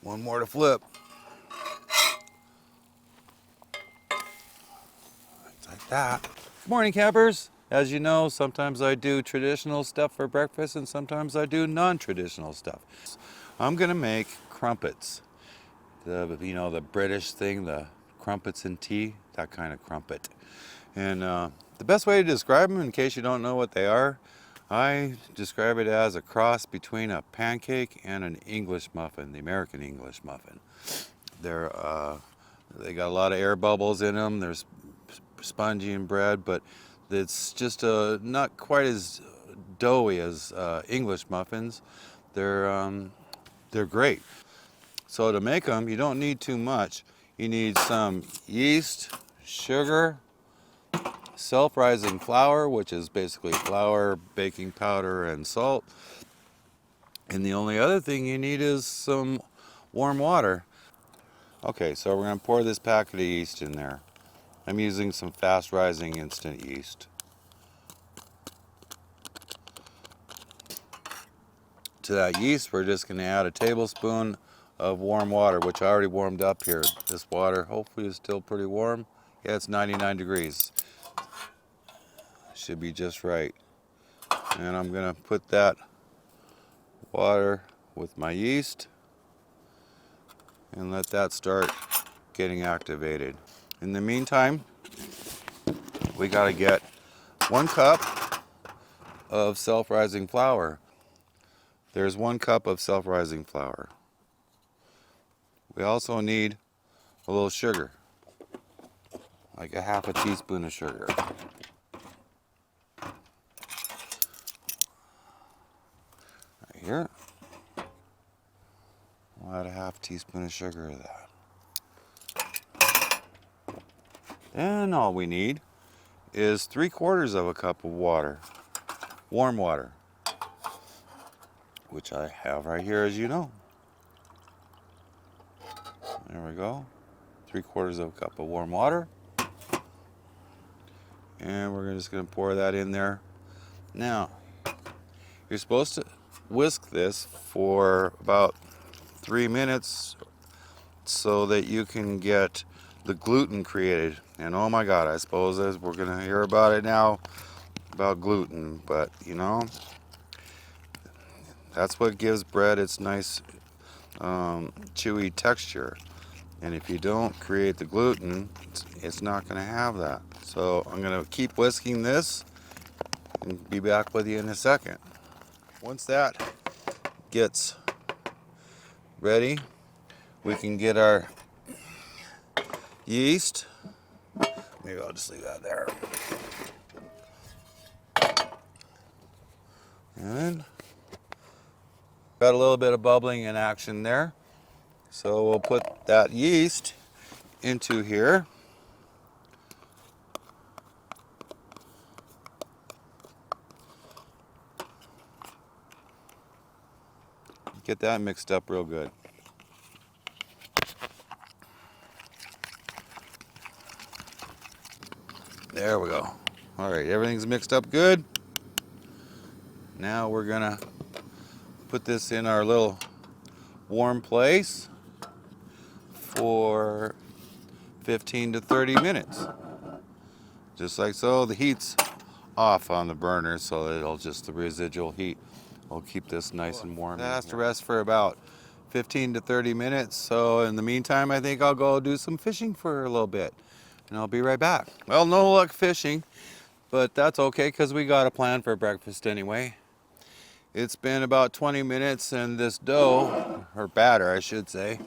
One more to flip. Like that. Good morning, campers. As you know, sometimes I do traditional stuff for breakfast and sometimes I do non-traditional stuff. I'm gonna make crumpets. The British thing, the crumpets and tea, that kind of crumpet. And the best way to describe them, in case you don't know what they are, I describe it as a cross between a pancake and an English muffin, the American English muffin. They got a lot of air bubbles in them. There's spongy and bread, but it's just not quite as doughy as English muffins. They're great. So to make them, you don't need too much. You need some yeast, sugar, self-rising flour, which is basically flour, baking powder, and salt. And the only other thing you need is some warm water. Okay, so we're going to pour this packet of yeast in there. I'm using some fast-rising instant yeast. To that yeast, we're just going to add a tablespoon of warm water, which I already warmed up here. This water hopefully is still pretty warm. Yeah, it's 99 degrees. Should be just right. And I'm going to put that water with my yeast and let that start getting activated. In the meantime, we got to get 1 cup of self-rising flour. There's 1 cup of self-rising flour. We also need a little sugar, like a ½ teaspoon of sugar. Right here. We'll add a ½ teaspoon of sugar to that. Then all we need is 3/4 of a cup of water, warm water, which I have right here, as you know. There we go. 3/4 of a cup of warm water. And we're just going to pour that in there. Now, you're supposed to whisk this for about 3 minutes so that you can get the gluten created. And oh my God, I suppose we're going to hear about it now, about gluten. But you know, that's what gives bread its nice chewy texture. And if you don't create the gluten, it's not going to have that. So I'm going to keep whisking this and be back with you in a second. Once that gets ready, we can get our yeast. Maybe I'll just leave that there. And got a little bit of bubbling in action there. So we'll put that yeast into here. Get that mixed up real good. There we go. All right, everything's mixed up good. Now we're gonna put this in our little warm place for 15 to 30 minutes. Just like so. The heat's off on the burner, so it'll just, the residual heat will keep this nice and warm. That has to rest for about 15 to 30 minutes. So in the meantime, I think I'll go do some fishing for a little bit, and I'll be right back. Well, no luck fishing, but that's okay because we got a plan for breakfast anyway. It's been about 20 minutes and this dough, or batter I should say,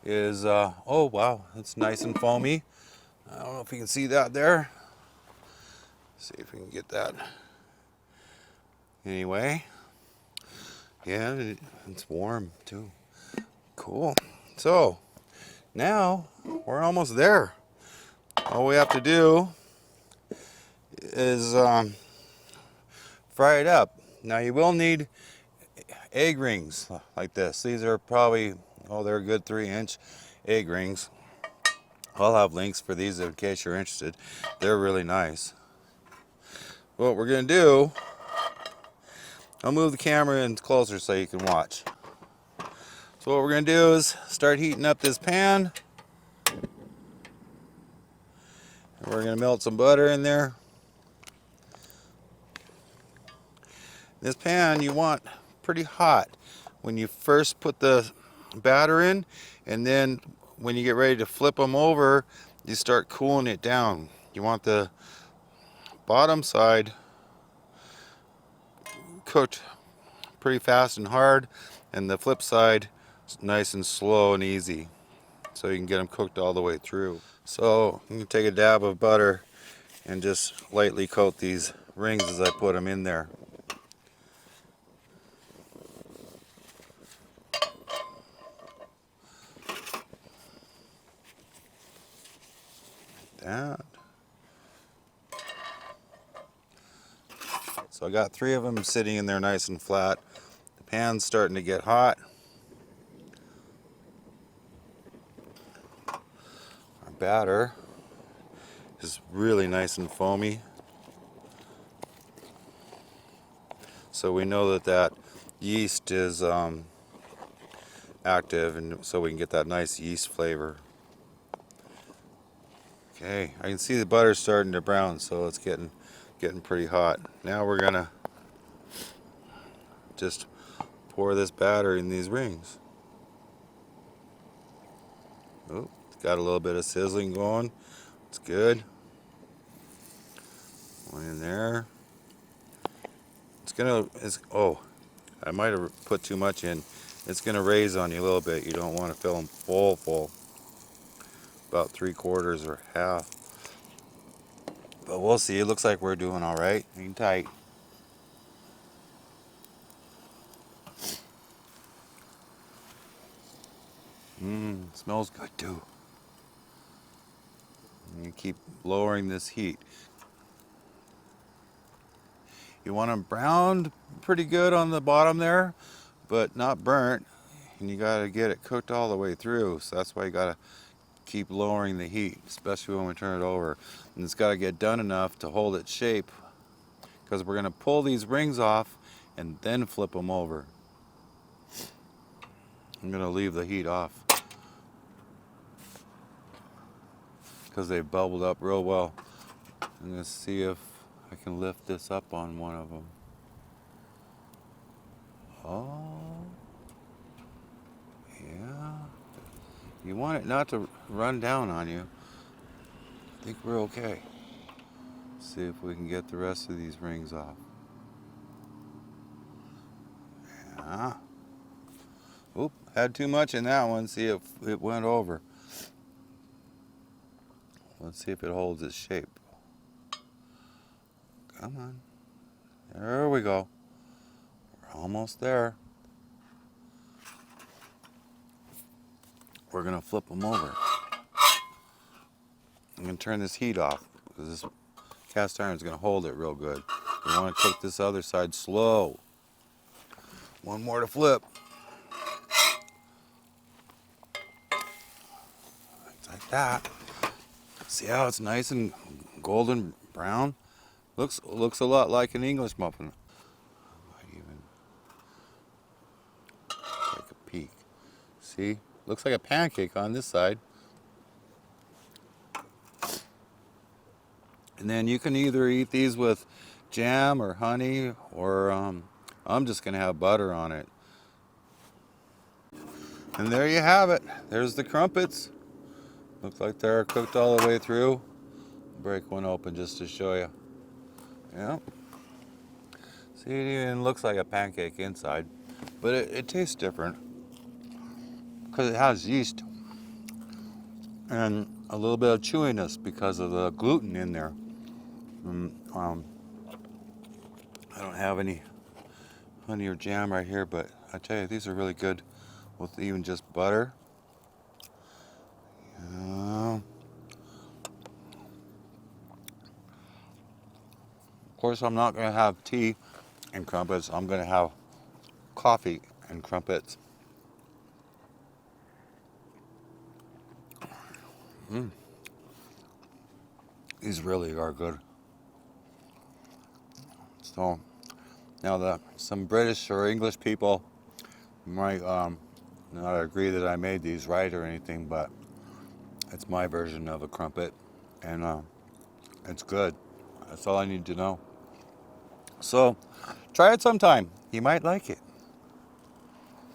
is, oh wow, it's nice and foamy. I don't know if you can see that there. See if we can get that. Anyway, yeah, it's warm too. Cool. So now we're almost there. All we have to do is fry it up. Now you will need egg rings like this. These are probably, oh, they're a good 3-inch egg rings. I'll have links for these in case you're interested. They're really nice. What we're gonna do, I'll move the camera in closer so you can watch. So what we're going to do is start heating up this pan. And we're going to melt some butter in there. This pan you want pretty hot when you first put the batter in, and then when you get ready to flip them over, you start cooling it down. You want the bottom side cooked pretty fast and hard, and the flip side nice and slow and easy, so you can get them cooked all the way through. So I'm going to take a dab of butter and just lightly coat these rings as I put them in there. That. So I got 3 of them sitting in there nice and flat. The pan's starting to get hot. Our batter is really nice and foamy. So we know that that yeast is active, and so we can get that nice yeast flavor. Okay, I can see the butter starting to brown, so it's getting pretty hot. Now we're gonna just pour this batter in these rings. Oh, it's got a little bit of sizzling going. It's good. One in there. Oh, I might have put too much in. It's gonna raise on you a little bit. You don't want to fill them full. About 3/4 or half. But we'll see. It looks like we're doing all right. Hang tight. Smells good too. And you keep lowering this heat. You want them browned pretty good on the bottom there, but not burnt. And you got to get it cooked all the way through. So that's why you got to keep lowering the heat, especially when we turn it over. And it's got to get done enough to hold its shape, because we're going to pull these rings off and then flip them over. I'm going to leave the heat off because they've bubbled up real well. I'm going to see if I can lift this up on one of them. Oh, yeah. You want it not to run down on you. I think we're okay. See if we can get the rest of these rings off. Yeah. Oop, had too much in that one. See if it went over. Let's see if it holds its shape. Come on. There we go. We're almost there. We're going to flip them over. I'm going to turn this heat off, because this cast iron is going to hold it real good. We want to cook this other side slow. One more to flip. Like that. See how it's nice and golden brown? Looks a lot like an English muffin. Might even take a peek. See? Looks like a pancake on this side. And then you can either eat these with jam or honey, or I'm just gonna have butter on it. And there you have it. There's the crumpets. Looks like they're cooked all the way through. Break one open just to show you. Yeah. See, it even looks like a pancake inside, but it tastes different because it has yeast and a little bit of chewiness because of the gluten in there. I don't have any honey or jam right here, but I tell you, these are really good with even just butter. Of course, I'm not going to have tea and crumpets. I'm going to have coffee and crumpets. These really are good. So now some British or English people might not agree that I made these right or anything, but it's my version of a crumpet, and it's good. That's all I need to know. So try it sometime. You might like it.